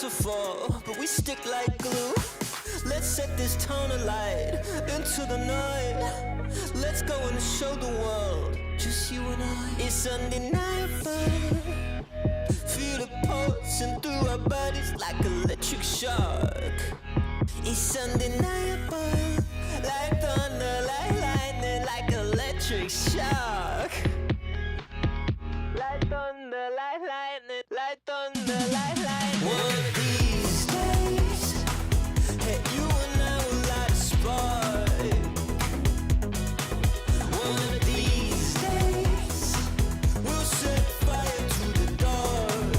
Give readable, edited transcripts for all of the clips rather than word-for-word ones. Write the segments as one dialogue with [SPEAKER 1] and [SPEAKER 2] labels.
[SPEAKER 1] to fall, but we stick like glue. Let's set this tone of light into the night. Let's go and show the world, just you and I. It's undeniable. Feel it pulsing through our bodies like electric shock. It's undeniable, like thunder, like lightning, like electric shock. Like thunder, like lightning, like thunder, like lightning. One of these days, hey, you and I will light a spark. One of these days, we'll set fire to the dark.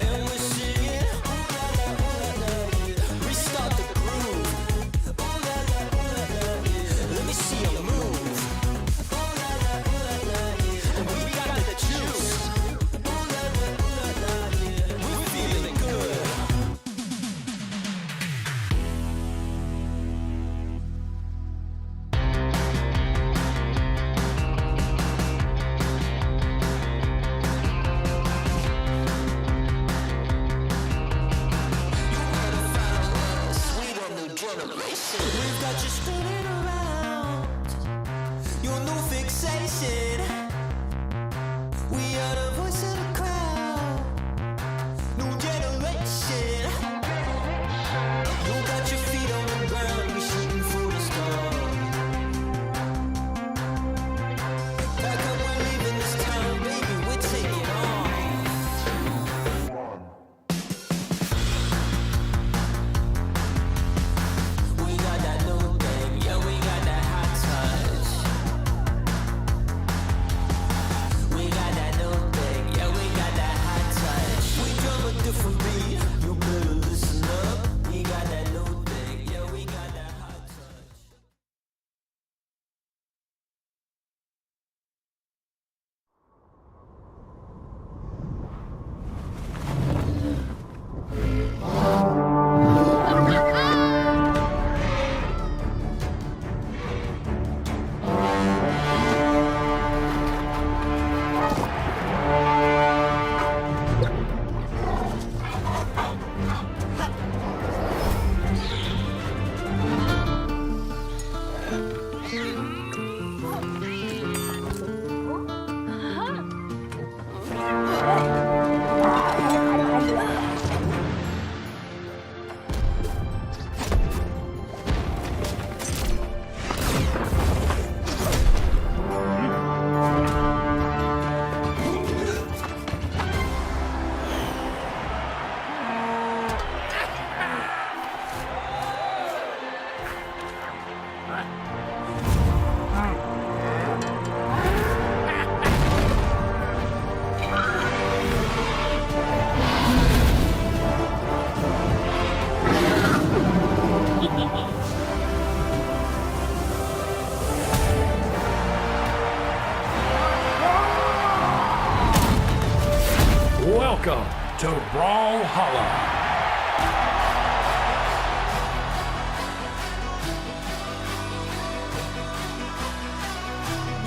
[SPEAKER 1] And we're singing, ooh la la, yeah. Restart the groove. Ooh la la, yeah. Let me see you move. Ooh la la, yeah. And we got the juice. Ooh la la, yeah. We're feeling good. We've got you spinning around, your new fixation. We are the voice of the crowd, new generation. You got your feet on the ground, we're shooting for the stars. Back up, we're leaving this town, baby, we're taking off. We got that new thing, yeah, we got that hot touch. We got that new thing, yeah, we got that hot touch. We drum a different beat, you better listen up. We got that new thing, yeah, we got that hot touch.
[SPEAKER 2] Welcome to Brawlhalla.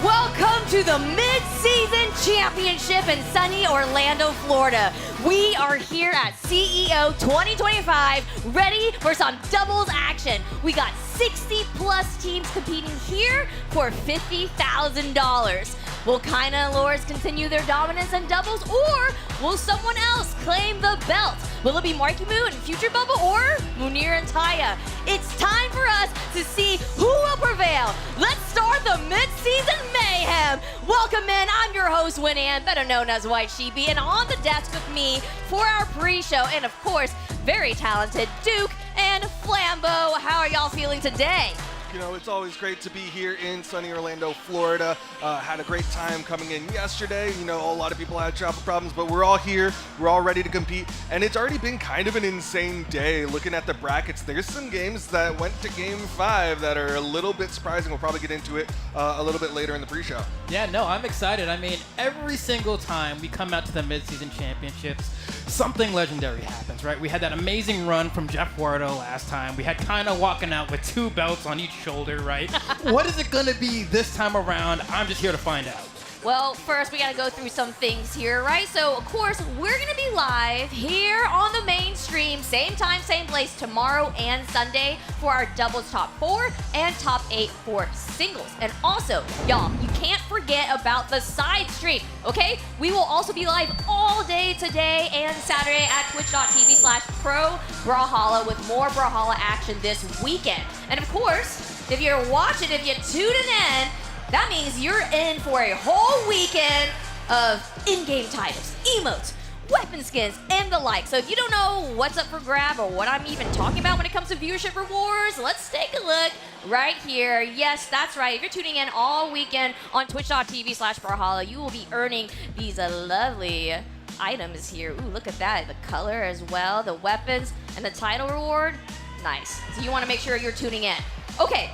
[SPEAKER 3] Welcome to the Midseason Championship in sunny Orlando, Florida. We are here at CEO 2025, ready for some doubles action. We got 60 plus teams competing here for $50,000. Will Kaina and Loris continue their dominance in doubles, or will someone else claim the belt? Will it be Marky Moo and Future Bubba, or Munir and Taya? It's time for us to see who will prevail. Let's start the mid-season mayhem. Welcome in, I'm your host, Winnie, better known as White Sheepy, and on the desk with me for our pre-show, and of course, very talented Duke and Flambeau. How are y'all feeling today?
[SPEAKER 4] You know, it's always great to be here in sunny Orlando, Florida. Had a great time coming in yesterday. You know, a lot of people had travel problems, but we're all here. We're all ready to compete. And it's already been kind of an insane day. Looking at the brackets, there's some games that went to Game 5 that are a little bit surprising. We'll probably get into it a little bit later in the pre-show.
[SPEAKER 5] Yeah, no, I'm excited. I mean, every single time we come out to the Midseason Championships, something legendary happens, right? We had that amazing run from Jeff Wardo last time. We had Kaina walking out with 2 belts on each shoulder, right? What is it going to be this time around? I'm just here to find out.
[SPEAKER 3] Well, first we gotta go through some things here, right? So, of course, we're gonna be live here on the main stream, same time, same place, tomorrow and Sunday for our doubles top 4 and top 8 for singles. And also, y'all, you can't forget about the side stream, okay? We will also be live all day today and Saturday at twitch.tv/pro-Brawlhalla with more Brawlhalla action this weekend. And of course, if you're watching, if you're tuning in, that means you're in for a whole weekend of in-game titles, emotes, weapon skins, and the like. So if you don't know what's up for grab or what I'm even talking about when it comes to viewership rewards, let's take a look right here. Yes, that's right. If you're tuning in all weekend on twitch.tv/Brawlhalla, you will be earning these lovely items here. Ooh, look at that. The color as well, the weapons, and the title reward. Nice. So you want to make sure you're tuning in. Okay,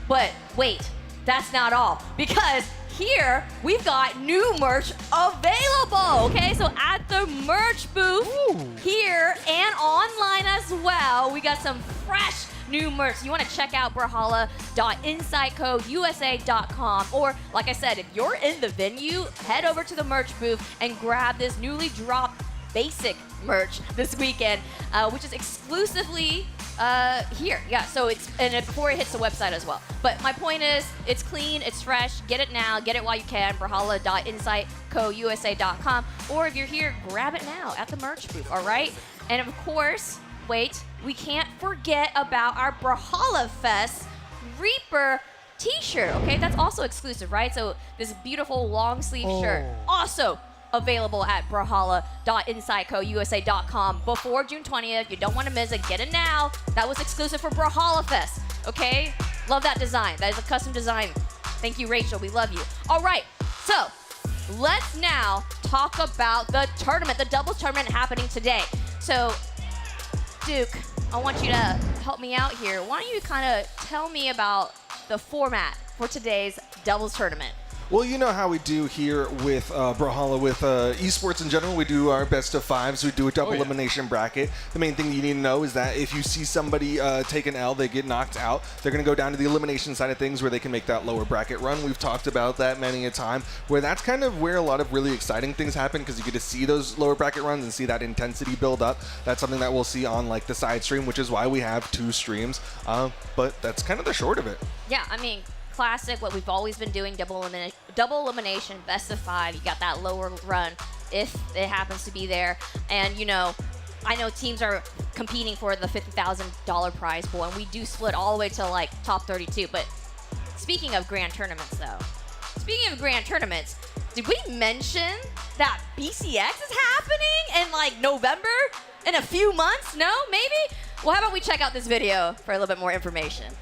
[SPEAKER 3] but wait. That's not all, because here we've got new merch available, okay? So at the merch booth here and online as well, we got some fresh new merch. You want to check out brawlhalla.insidecodeusa.com, or like I said, if you're in the venue, head over to the merch booth and grab this newly dropped basic merch this weekend, which is exclusively here. Yeah, so and before it hits the website as well. But my point is, it's clean, it's fresh, get it now, get it while you can, brawlhalla.insidecodeusa.com, or if you're here, grab it now at the merch booth, all right? And of course, wait, we can't forget about our Brawlhalla Fest Reaper t-shirt, okay? That's also exclusive, right? So this beautiful long sleeve shirt, also available at brawlhalla.insidecodeusa.com before June 20th. You don't want to miss it. Get it now. That was exclusive for Brawlhalla Fest, okay? Love that design. That is a custom design. Thank you, Rachel. We love you. All right, so let's now talk about the tournament, the doubles tournament happening today. So, Duke, I want you to help me out here. Why don't you kind of tell me about the format for today's doubles tournament?
[SPEAKER 4] Well, you know how we do here with Brawlhalla, with esports in general. We do our best of fives. We do a double elimination bracket. The main thing you need to know is that if you see somebody take an L, they get knocked out, they're going to go down to the elimination side of things where they can make that lower bracket run. We've talked about that many a time, where that's kind of where a lot of really exciting things happen, because you get to see those lower bracket runs and see that intensity build up. That's something that we'll see on like the side stream, which is why we have 2 streams. But that's kind of the short of it.
[SPEAKER 3] Yeah, I mean, classic, what we've always been doing, double elimination, best of 5. You got that lower run if it happens to be there. And, you know, I know teams are competing for the $50,000 prize pool, and we do split all the way to, like, top 32. But speaking of grand tournaments, though, did we mention that BCX is happening in, like, November? In a few months? No? Maybe? Well, how about we check out this video for a little bit more information.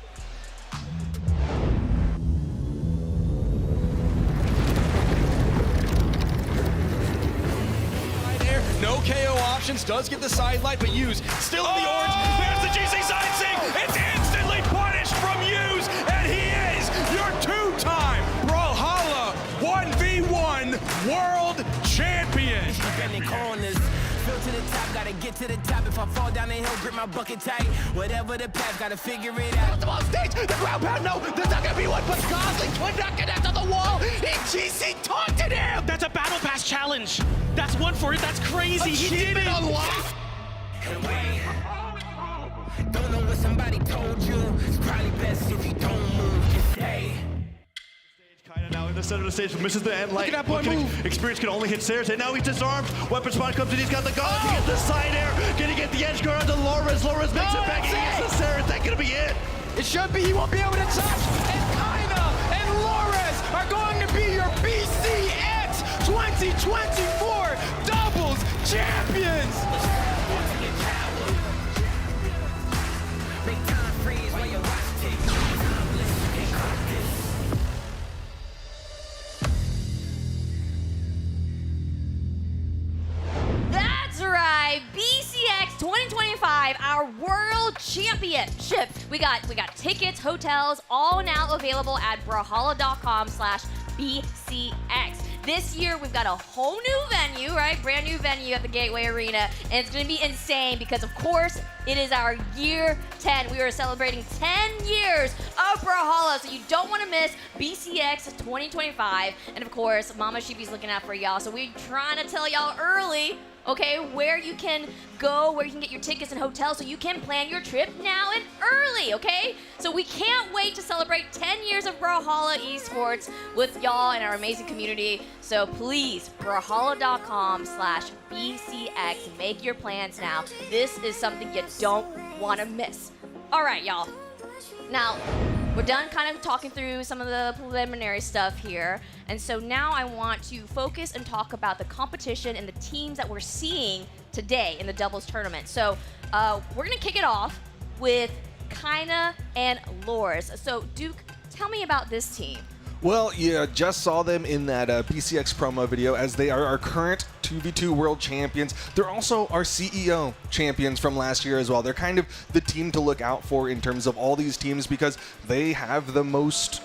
[SPEAKER 6] No KO options, does get the side light, but Hughes still in the orange. There's the GC side sync. It's instantly punished from Hughes, and he is your 2-time Brawlhalla 1v1 world champion.
[SPEAKER 7] To the top, gotta get to the top. If I fall down the hill, grip my bucket tight. Whatever the path, gotta figure it out.
[SPEAKER 6] On stage, the ground pound, no, there's not gonna be one, but Gosling could not connect to the wall. He GC taunted him.
[SPEAKER 8] That's a battle pass challenge. That's one for it. That's crazy. He did it.
[SPEAKER 6] Unlocked.
[SPEAKER 7] Don't know what somebody told you. It's probably best if you don't move. Just stay.
[SPEAKER 9] Kinda now in the center of the stage, misses the end light.
[SPEAKER 6] Look at that boy move.
[SPEAKER 9] Experience can only hit stairs, and now he's disarmed. Weapon spot comes in, he's got the gun. He gets the side air. Can he get the edge guard onto Loris? Loris makes it back. He gets the stairs. That's gonna be it.
[SPEAKER 6] It should be. He won't be able to touch. And Kaina and Loris are going to be your BCX 2024 doubles champions.
[SPEAKER 7] Make time freeze while you watch tick.
[SPEAKER 3] That's right, BCX 2025, our world championship. We got tickets, hotels, all now available at brawlhalla.com/BCX. This year, we've got a whole new venue, right? Brand new venue at the Gateway Arena. And it's going to be insane because, of course, it is our year 10. We are celebrating 10 years of Brawlhalla, so you don't want to miss BCX 2025. And, of course, Mama Sheepy's looking out for y'all. So we're trying to tell y'all early, okay, where you can go, where you can get your tickets and hotels so you can plan your trip now and early, okay? So we can't wait to celebrate 10 years of Brawlhalla esports with y'all and our amazing community. So please, brawlhalla.com/BCX. Make your plans now. This is something you don't want to miss. All right, y'all. Now, we're done kind of talking through some of the preliminary stuff here. And so now I want to focus and talk about the competition and the teams that we're seeing today in the doubles tournament. So we're going to kick it off with Kaina and Loris. So Duke, tell me about this team.
[SPEAKER 4] Well, yeah, just saw them in that PCX promo video as they are our current 2v2 world champions. They're also our CEO champions from last year as well. They're kind of the team to look out for in terms of all these teams because they have the most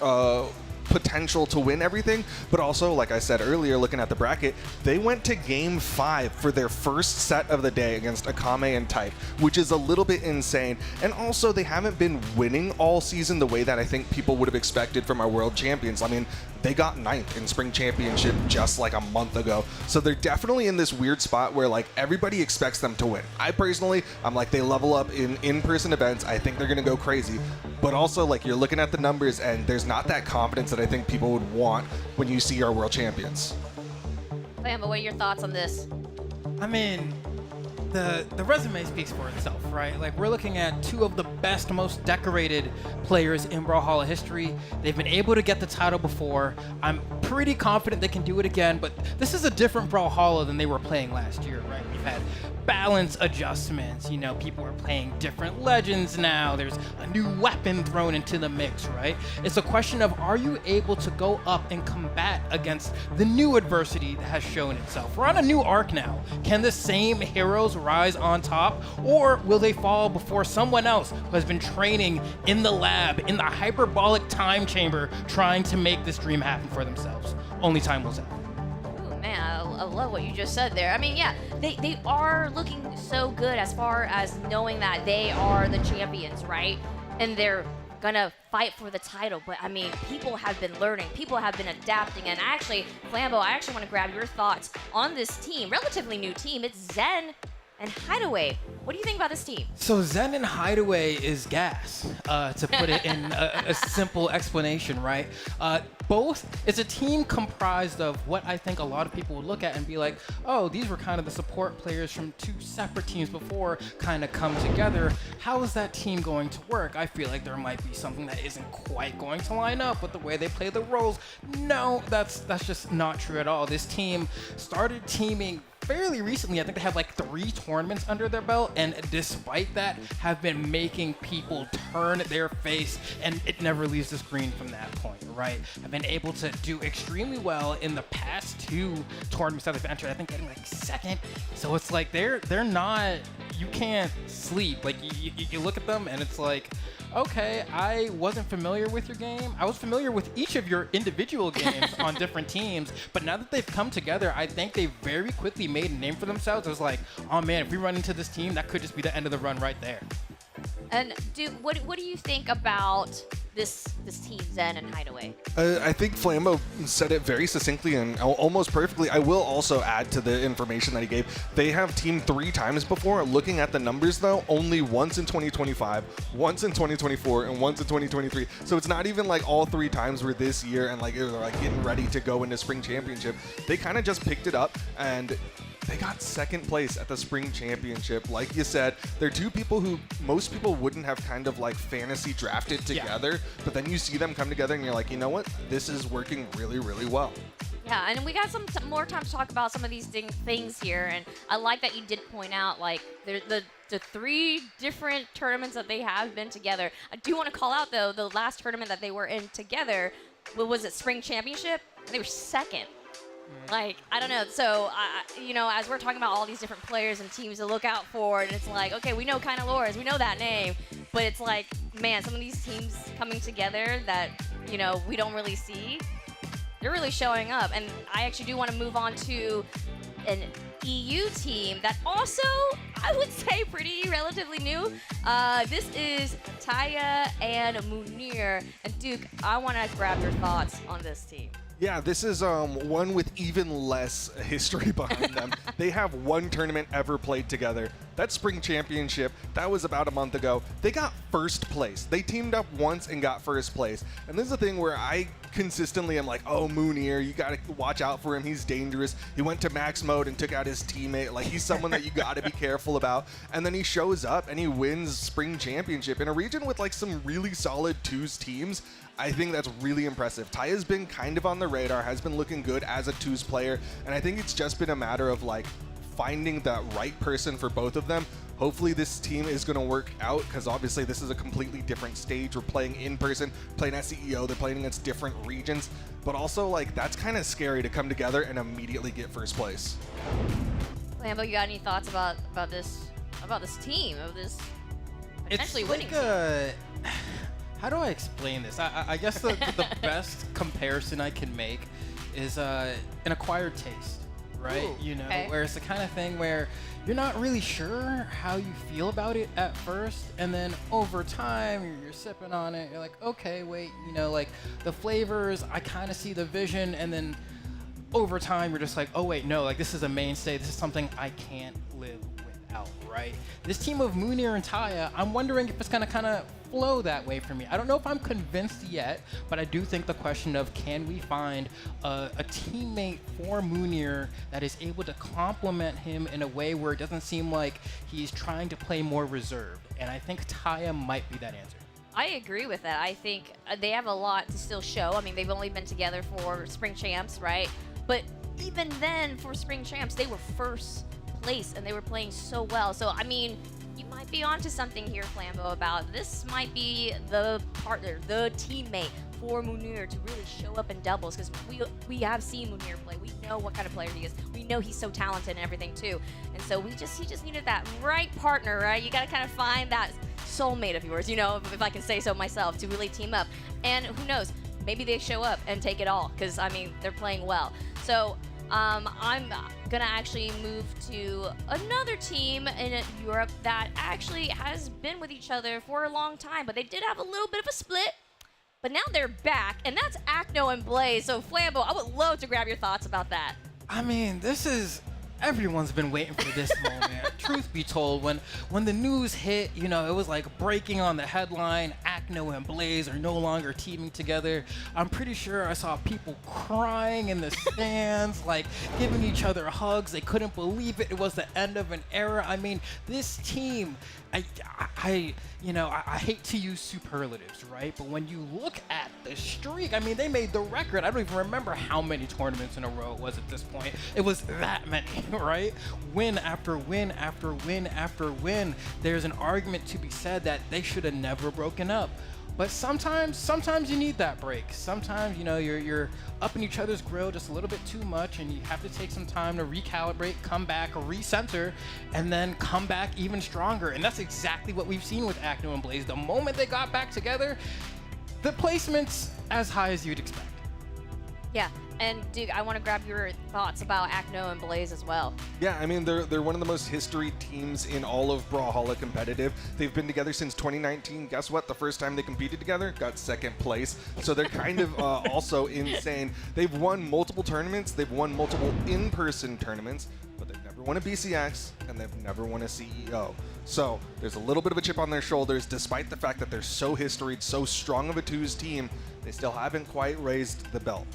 [SPEAKER 4] potential to win everything, but also, like I said earlier, looking at the bracket, they went to game 5 for their first set of the day against Akame and Type, which is a little bit insane. And also, they haven't been winning all season the way that I think people would have expected from our world champions. I mean, they got 9th in spring championship just like a month ago. So they're definitely in this weird spot where like everybody expects them to win. I personally, I'm like, they level up in in-person events. I think they're going to go crazy. But also, like, you're looking at the numbers and there's not that confidence that I think people would want when you see our world champions.
[SPEAKER 3] Bamba, what are your thoughts on this?
[SPEAKER 5] I mean, the resume speaks for itself, right? Like, we're looking at 2 of the best, most decorated players in Brawlhalla history. They've been able to get the title before. I'm pretty confident they can do it again, but this is a different Brawlhalla than they were playing last year, right? We've had balance adjustments, you know, people are playing different legends now, there's a new weapon thrown into the mix, right? It's a question of, are you able to go up and combat against the new adversity that has shown itself? We're on a new arc now. Can the same heroes rise on top, or will they fall before someone else who has been training in the lab, in the hyperbolic time chamber, trying to make this dream happen for themselves? Only time will tell.
[SPEAKER 3] Man, I love what you just said there. I mean, yeah, they are looking so good as far as knowing that they are the champions, right? And they're gonna fight for the title. But I mean, people have been learning, people have been adapting, and actually, Flambo, I actually want to grab your thoughts on this team, relatively new team. It's Zen and Hideaway. What do you think about this team?
[SPEAKER 5] So Zen and Hideaway is gas, to put it in a simple explanation, right? Both is a team comprised of what I think a lot of people would look at and be like, oh, these were kind of the support players from 2 separate teams before kind of come together. How is that team going to work? I feel like there might be something that isn't quite going to line up with the way they play the roles. No, that's just not true at all. This team started teaming fairly recently. I think they have like 3 tournaments under their belt, and despite that, have been making people turn their face, and it never leaves the screen from that point, right? Have been able to do extremely well in the past 2 tournaments that they've entered. I think getting like 2nd. So it's like they're not. You can't sleep. Like you look at them, and it's like, okay, I wasn't familiar with your game. I was familiar with each of your individual games on different teams, but now that they've come together, I think they very quickly made a name for themselves. It was like, oh man, if we run into this team, that could just be the end of the run right there.
[SPEAKER 3] And Duke, what do you think about this team, Zen and Hideaway?
[SPEAKER 4] I think Flambo said it very succinctly and almost perfectly. I will also add to the information that he gave. They have teamed 3 times before. Looking at the numbers, though, only once in 2025, once in 2024, and once in 2023. So it's not even like all 3 times were this year and like they're like getting ready to go into spring championship. They kind of just picked it up and they got 2nd place at the spring championship. Like you said, they're 2 people who most people wouldn't have kind of like fantasy drafted together, but then you see them come together and you're like, you know what? This is working really, really well.
[SPEAKER 3] Yeah, and we got some more time to talk about some of these things here, and I like that you did point out like the 3 different tournaments that they have been together. I do want to call out though the last tournament that they were in together. What was it? Spring championship? They were 2nd. Like, I don't know. So, you know, as we're talking about all these different players and teams to look out for, and it's like, okay, we know kind of Loris, we know that name, but it's like, man, some of these teams coming together that, you know, we don't really see. They're really showing up. And I actually do want to move on to an EU team that also, I would say, pretty relatively new. This is Taya and Munir. And Duke, I want to grab your thoughts on this team.
[SPEAKER 4] Yeah, this is one with even less history behind them. They have one tournament ever played together. That Spring Championship, that was about a month ago. They got first place. They teamed up once and got first place. And this is the thing where I consistently am like, oh, Munir, you gotta watch out for him. He's dangerous. He went to max mode and took out his teammate. Like, he's someone that you gotta be careful about. And then he shows up and he wins Spring Championship in a region with like some really solid twos teams. I think that's really impressive. Taya's been kind of on the radar, has been looking good as a twos player, and I think it's just been a matter of like finding that right person for both of them. Hopefully this team is going to work out, because obviously this is a completely different stage. We're playing in person, playing at CEO, they're playing against different regions, but also like that's kind of scary to come together and immediately get first place.
[SPEAKER 3] Lambo, you got any thoughts about this team, of this potentially winning team?
[SPEAKER 5] How do I explain this? I guess the best comparison I can make is an acquired taste, right?
[SPEAKER 3] Ooh,
[SPEAKER 5] you know,
[SPEAKER 3] okay.
[SPEAKER 5] where it's the kind of thing where you're not really sure how you feel about it at first, and then over time you're sipping on it, you're like, okay, wait, you know, like the flavors, I kind of see the vision, and then over time you're just like, oh wait, no, like this is a mainstay, this is something I can't live without, right? This team of Munir and Taya, I'm wondering if it's gonna kind of flow that way for me. I don't know if I'm convinced yet, but I do think the question of can we find a teammate for Munir that is able to complement him in a way where it doesn't seem like he's trying to play more reserved, and I think Taya might be that answer.
[SPEAKER 3] I agree with that. I think they have a lot to still show. I mean, they've only been together for Spring Champs, right? But even then, for Spring Champs, they were first place and they were playing so well. So, I mean, you might be onto something here, Flambeau, about this might be the partner, the teammate for Munir to really show up in doubles, because we have seen Munir play. We know what kind of player he is. We know he's so talented and everything too. And so he just needed that right partner, right? You got to kind of find that soulmate of yours, you know, if I can say so myself, to really team up. And who knows, maybe they show up and take it all, because I mean, they're playing well. So I'm gonna actually move to another team in Europe that actually has been with each other for a long time, but they did have a little bit of a split. But now they're back, and that's Acno and Blaze. So Flambeau, I would love to grab your thoughts about that.
[SPEAKER 5] I mean, everyone's been waiting for this moment. Truth be told, when the news hit, you know, it was like breaking on the headline, Acno and Blaze are no longer teaming together. I'm pretty sure I saw people crying in the stands, like giving each other hugs. They couldn't believe it. It was the end of an era. I mean, this team, I hate to use superlatives, right? But when you look at the streak, I mean, they made the record. I don't even remember how many tournaments in a row it was at this point. It was that many, right? Win after win after win after win. There's an argument to be said that they should have never broken up. But sometimes you need that break. Sometimes, you know, you're up in each other's grill just a little bit too much, and you have to take some time to recalibrate, come back, recenter, and then come back even stronger. And that's exactly what we've seen with Acno and Blaze. The moment they got back together, the placement's as high as you'd expect.
[SPEAKER 3] Yeah, and Duke, I want to grab your thoughts about Acno and Blaze as well.
[SPEAKER 4] Yeah, I mean, they're one of the most history teams in all of Brawlhalla competitive. They've been together since 2019. Guess what? The first time they competed together, got second place. So they're kind of also insane. They've won multiple tournaments. They've won multiple in-person tournaments, but they've never won a BCX, and they've never won a CEO. So there's a little bit of a chip on their shoulders, despite the fact that they're so historied, so strong of a twos team. They still haven't quite raised the belt.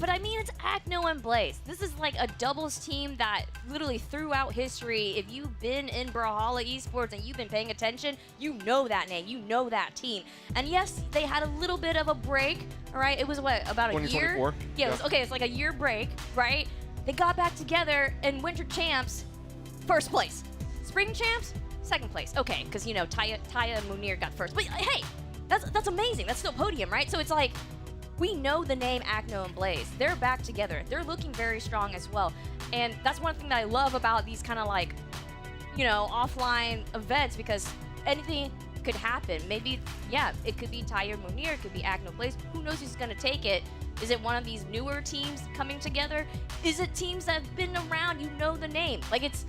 [SPEAKER 3] But I mean, it's Acno and Blaze. This is like a doubles team that literally throughout history, if you've been in Brawlhalla esports and you've been paying attention, you know that name, you know that team. And yes, they had a little bit of a break, all right? It was what, about a year? Yeah, it was, okay, it's like a year break, right? They got back together in Winter Champs, first place. Spring Champs, second place. Okay, because, you know, Taya and Munir got first. But hey, that's amazing. That's still podium, right? So it's like, we know the name Acno and Blaze. They're back together. They're looking very strong as well. And that's one thing that I love about these kind of like, you know, offline events, because anything could happen. Maybe, yeah, it could be Tyre Munir, it could be Agno Blaze. Who knows who's going to take it? Is it one of these newer teams coming together? Is it teams that have been around, you know the name? Like, it's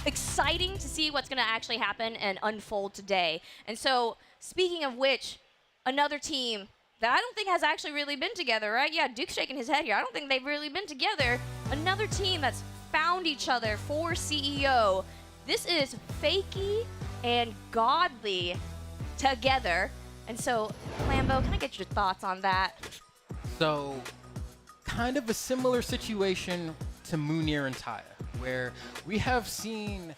[SPEAKER 3] exciting to see what's going to actually happen and unfold today. And so, speaking of which, another team that I don't think has actually really been together, right? Yeah, Duke's shaking his head here. I don't think they've really been together. Another team that's found each other for CEO. This is Fakey and Godly together. And so, Lambo, can I get your thoughts on that?
[SPEAKER 5] So, kind of a similar situation to Munir and Taya, where we have seen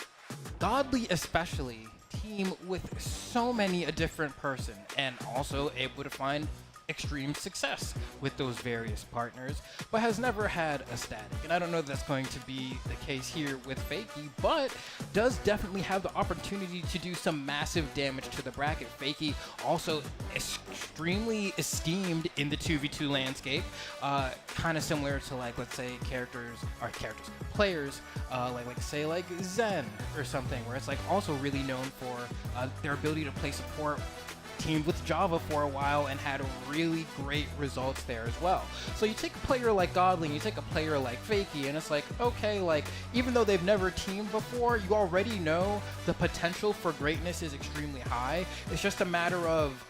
[SPEAKER 5] Godly especially team with so many a different person and also able to find extreme success with those various partners, but has never had a static. And I don't know if that's going to be the case here with Fakey, but does definitely have the opportunity to do some massive damage to the bracket. Fakey also extremely esteemed in the 2v2 landscape, kind of similar to, like, let's say players, like Zen or something, where it's like also really known for their ability to play support, teamed with Java for a while and had really great results there as well. So you take a player like Godly and you take a player like Fakey, and it's like, okay, like, even though they've never teamed before, you already know the potential for greatness is extremely high. It's just a matter of,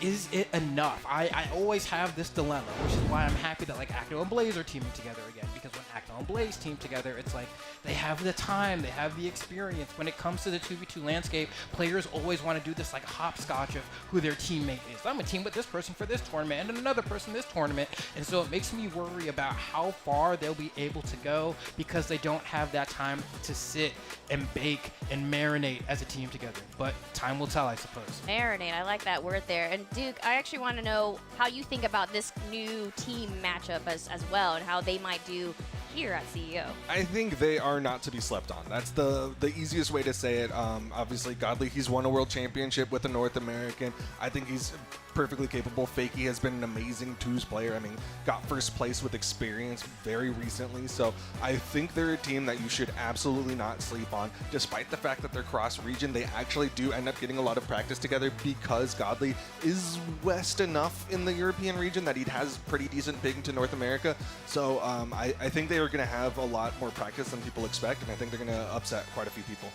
[SPEAKER 5] is it enough? I always have this dilemma, which is why I'm happy that, like, Acto and Blaze are teaming together again, because when Acto and Blaze team together, it's like they have the time, they have the experience. When it comes to the 2v2 landscape, players always want to do this, like, hopscotch of who their teammate is. I'm going to team with this person for this tournament and another person this tournament, and so it makes me worry about how far they'll be able to go because they don't have that time to sit and bake and marinate as a team together. But time will tell, I suppose.
[SPEAKER 3] Marinate, I like that word there. And Duke, I actually want to know how you think about this new team matchup as well, and how they might do here at CEO.
[SPEAKER 4] I think they are not to be slept on. That's the easiest way to say it. Obviously, Godly, he's won a world championship with the North American. I think he's perfectly capable. Fakey has been an amazing twos player. I mean, got first place with experience very recently. So I think they're a team that you should absolutely not sleep on. Despite the fact that they're cross-region, they actually do end up getting a lot of practice together because Godly is west enough in the European region that he has pretty decent ping to North America. So I think they are going to have a lot more practice than people expect, and I think they're going to upset quite a few people.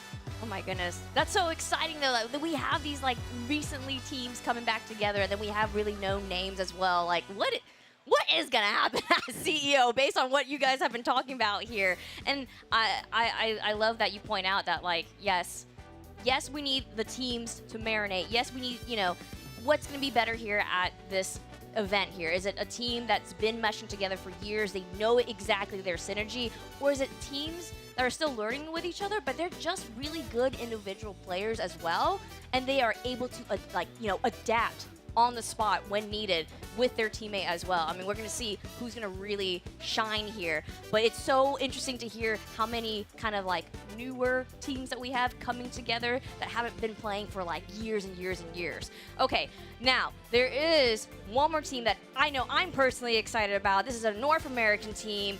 [SPEAKER 3] Oh my goodness. That's so exciting though, that we have these, like, recently teams coming back together, and then we have really known names as well. Like, what is gonna happen at CEO based on what you guys have been talking about here? And I love that you point out that, like, yes, we need the teams to marinate. Yes, we need, you know, what's gonna be better here at this event here? Is it a team that's been meshing together for years, they know exactly their synergy, or is it teams that are still learning with each other, but they're just really good individual players as well, and they are able to adapt on the spot when needed with their teammate as well. I mean, we're going to see who's going to really shine here, but it's so interesting to hear how many kind of, like, newer teams that we have coming together that haven't been playing for, like, years and years and years. Okay, now there is one more team that I know I'm personally excited about. This is a North American team.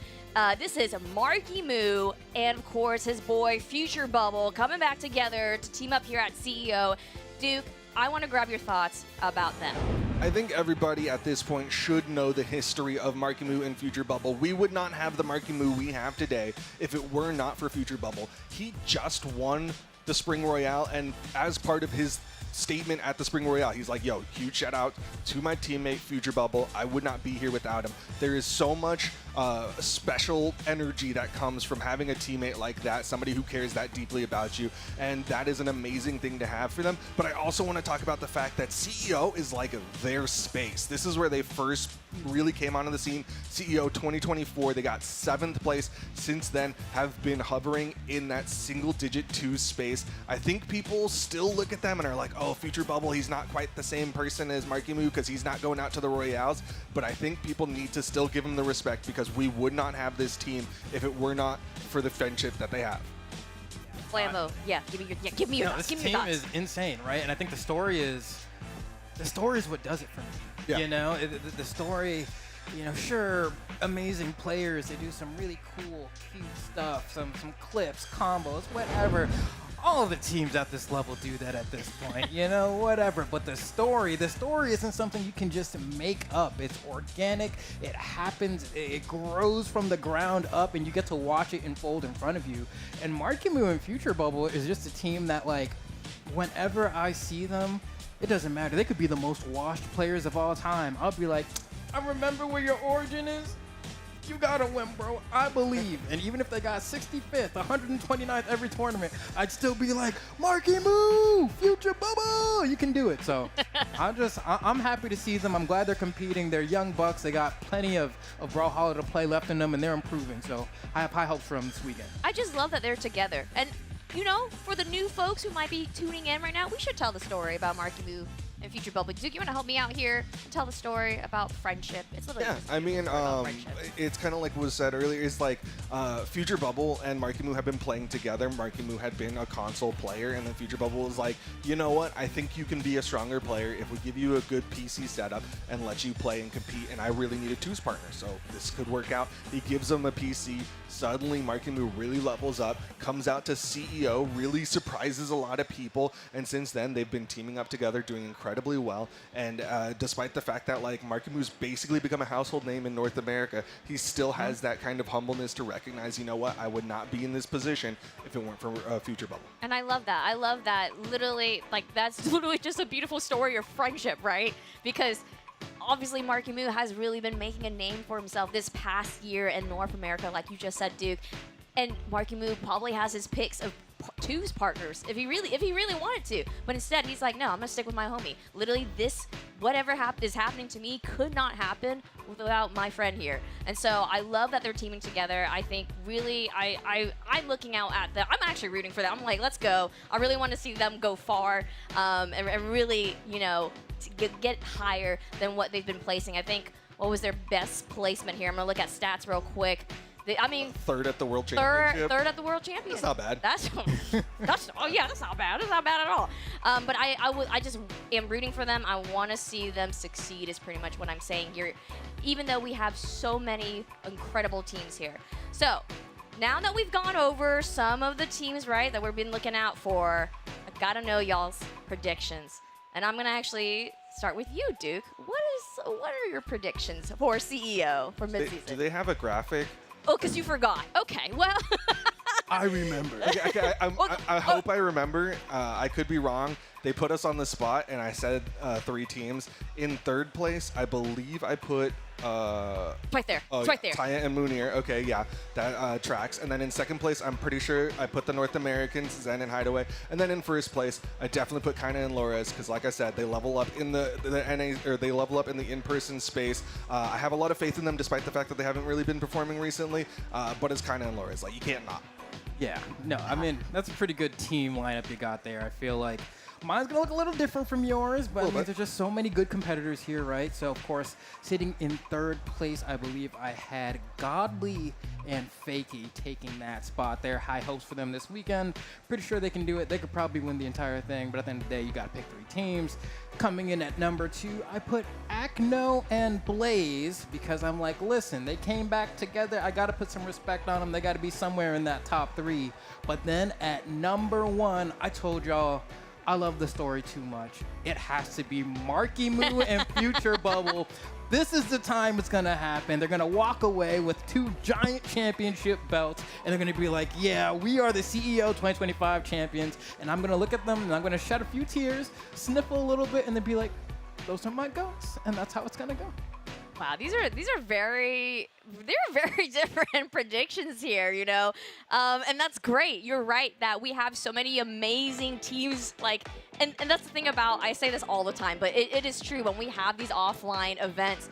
[SPEAKER 3] This is Marky Moo and, of course, his boy Future Bubble coming back together to team up here at CEO. Duke, I want to grab your thoughts about them.
[SPEAKER 4] I think everybody at this point should know the history of Marky Moo and Future Bubble. We would not have the Marky Moo we have today if it were not for Future Bubble. He just won the Spring Royale, and as part of his statement at the Spring Royale, he's like, yo, huge shout out to my teammate Future Bubble. I would not be here without him. There is so much special energy that comes from having a teammate like that, somebody who cares that deeply about you, and that is an amazing thing to have for them. But I also want to talk about the fact that CEO is like their space. This is where they first really came onto the scene. CEO 2024, they got 7th place. Since then, have been hovering in that single-digit 2 space. I think people still look at them and are like, oh, Future Bubble, he's not quite the same person as Marky Moo because he's not going out to the Royales. But I think people need to still give him the respect, because we would not have this team if it were not for the friendship that they have.
[SPEAKER 3] Flambo, give me your thoughts.
[SPEAKER 5] This team is insane, right? And I think the story is what does it for me.
[SPEAKER 4] Yeah.
[SPEAKER 5] You know, the story, you know, sure, amazing players, they do some really cool, cute stuff, some clips, combos, whatever. all the teams at this level do that at this point, whatever. But the story isn't something you can just make up. It's organic. It happens. It grows from the ground up, and you get to watch it unfold in front of you. And Markimu and Future Bubble is just a team that, like, whenever I see them, it doesn't matter. They could be the most washed players of all time. I'll be like, I remember where your origin is. You gotta win, bro. I believe. And even if they got 65th, 129th every tournament, I'd still be like, Markimu, Future Bubble, you can do it. So I'm happy to see them. I'm glad they're competing. They're young bucks. They got plenty of Brawlhalla to play left in them, and they're improving. So I have high hopes for them this weekend.
[SPEAKER 3] I just love that they're together. And, for the new folks who might be tuning in right now, we should tell the story about Markimu and Future Bubble. Duke, you want to help me out here and tell the story about friendship? It's literally just
[SPEAKER 4] I mean,
[SPEAKER 3] friendship.
[SPEAKER 4] it's kind of like was said earlier. It's like Future Bubble and Markimu have been playing together. Markimu had been a console player, and then Future Bubble was like, you know what? I think you can be a stronger player if we give you a good PC setup and let you play and compete. And I really need a twos partner, so this could work out. He gives them a PC. Suddenly, Markimu really levels up, comes out to CEO, really surprises a lot of people, and since then, they've been teaming up together, doing incredibly well. And despite the fact that, like, Markimu's basically become a household name in North America, he still has that kind of humbleness to recognize, you know what, I would not be in this position if it weren't for Future Bubble.
[SPEAKER 3] And I love that. I love that. Literally, like, that's literally just a beautiful story of friendship, right? Because obviously, Markimu has really been making a name for himself this past year in North America, like you just said, Duke. And Markimu probably has his picks of twos partners if he really wanted to. But instead, he's like, no, I'm gonna stick with my homie. Literally, whatever is happening to me could not happen without my friend here. And so I love that they're teaming together. I think really, I'm looking out at them. I'm actually rooting for them. I'm like, let's go. I really want to see them go far and really, to get higher than what they've been placing. I think, what was their best placement here? I'm gonna look at stats real quick.
[SPEAKER 4] Third at the World Championship.
[SPEAKER 3] Third at the World Championship.
[SPEAKER 4] That's not bad.
[SPEAKER 3] That's not bad. That's not bad at all. But I just am rooting for them. I want to see them succeed is pretty much what I'm saying here, even though we have so many incredible teams here. So now that we've gone over some of the teams, right, that we've been looking out for, I gotta know y'all's predictions. And I'm going to actually start with you, Duke. What are your predictions for CEO for midseason?
[SPEAKER 4] Do they have a graphic?
[SPEAKER 3] Oh, because you forgot. Okay, well.
[SPEAKER 4] I remember. Okay, I hope I remember. I could be wrong. They put us on the spot, and I said 3 teams. In third place, I believe I put...
[SPEAKER 3] right there. It's right there.
[SPEAKER 4] Taya and Munir. Okay, yeah, that tracks. And then in second place, I'm pretty sure I put the North Americans, Zen and Hideaway. And then in first place, I definitely put Kaina and Lores because, like I said, they level up in the NA, or they level up in the in-person space. I have a lot of faith in them, despite the fact that they haven't really been performing recently. But it's Kaina and Lores. Like, you can't not.
[SPEAKER 5] Yeah, no, I mean, that's a pretty good team lineup you got there. I feel like mine's going to look a little different from yours, but I mean, there's just so many good competitors here, right? So, of course, sitting in third place, I believe I had Godly and Fakey taking that spot there. High hopes for them this weekend. Pretty sure they can do it. They could probably win the entire thing, but at the end of the day, you got to pick 3 teams. Coming in at number 2, I put Acno and Blaze because I'm like, listen, they came back together. I got to put some respect on them. They got to be somewhere in that top 3. But then at number 1, I told y'all, I love the story too much. It has to be Markimu and Future Bubble. This is the time it's going to happen. They're going to walk away with 2 giant championship belts, and they're going to be like, yeah, we are the CEO 2025 champions. And I'm going to look at them, and I'm going to shed a few tears, sniffle a little bit, and then be like, those are my goats. And that's how it's going to go.
[SPEAKER 3] Wow, these are very different predictions here, and that's great. You're right that we have so many amazing teams, and that's the thing about, I say this all the time, but it is true, when we have these offline events,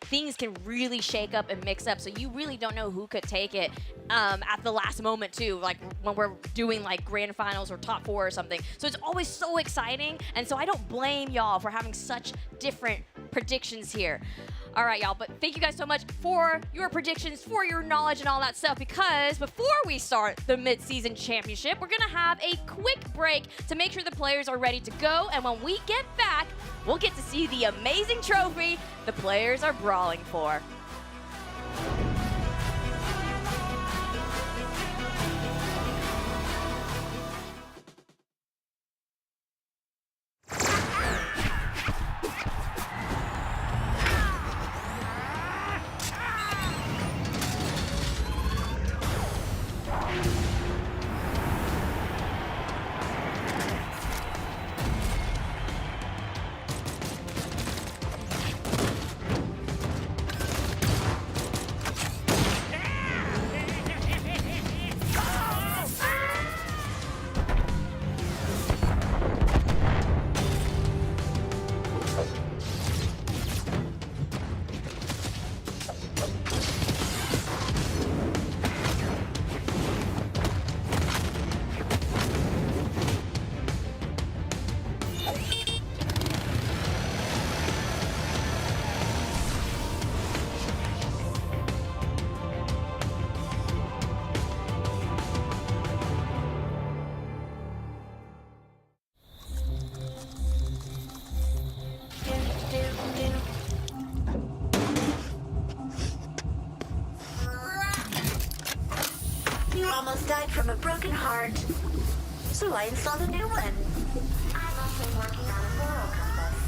[SPEAKER 3] things can really shake up and mix up, so you really don't know who could take it at the last moment too, when we're doing grand finals or top 4 or something. So it's always so exciting, and so I don't blame y'all for having such different predictions here. All right, y'all, but thank you guys so much for your predictions, for your knowledge and all that stuff, because before we start the Midseason Championship, we're going to have a quick break to make sure the players are ready to go, and when we get back, we'll get to see the amazing trophy the players are brawling for.
[SPEAKER 10] almost died from a broken heart. So I installed a new one. I'm also working on a moral compass.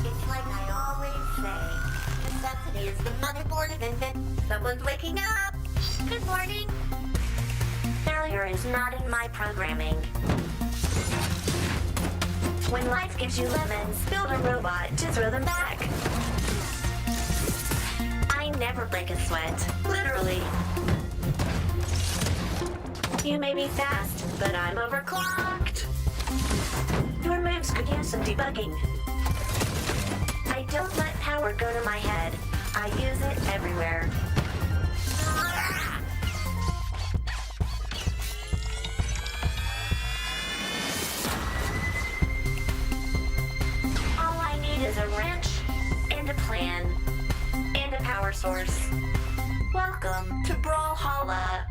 [SPEAKER 10] It's like I always say, necessity is the motherboard of invention. Someone's waking up. Good morning. Failure is not in my programming. When life gives you lemons, build a robot to throw them back. I never break a sweat, literally. You may be fast, but I'm overclocked. Your moves could use some debugging. I don't let power go to my head. I use it everywhere. All I need is a wrench and a plan and a power source. Welcome to Brawlhalla.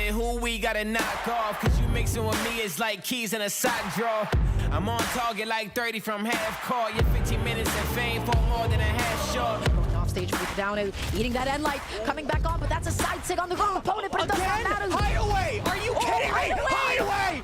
[SPEAKER 7] Who we gotta knock off? Cause you mixing with me is like keys in a sock drawer. I'm on target like 30 from half court. You're 15 minutes of fame for more than a half short.
[SPEAKER 11] Going off stage with down, eating that end light, coming back on, but that's a side sig on the wrong opponent, but it does not matter.
[SPEAKER 6] Hideaway! Are you kidding me?
[SPEAKER 11] Hideaway!
[SPEAKER 6] Hideaway!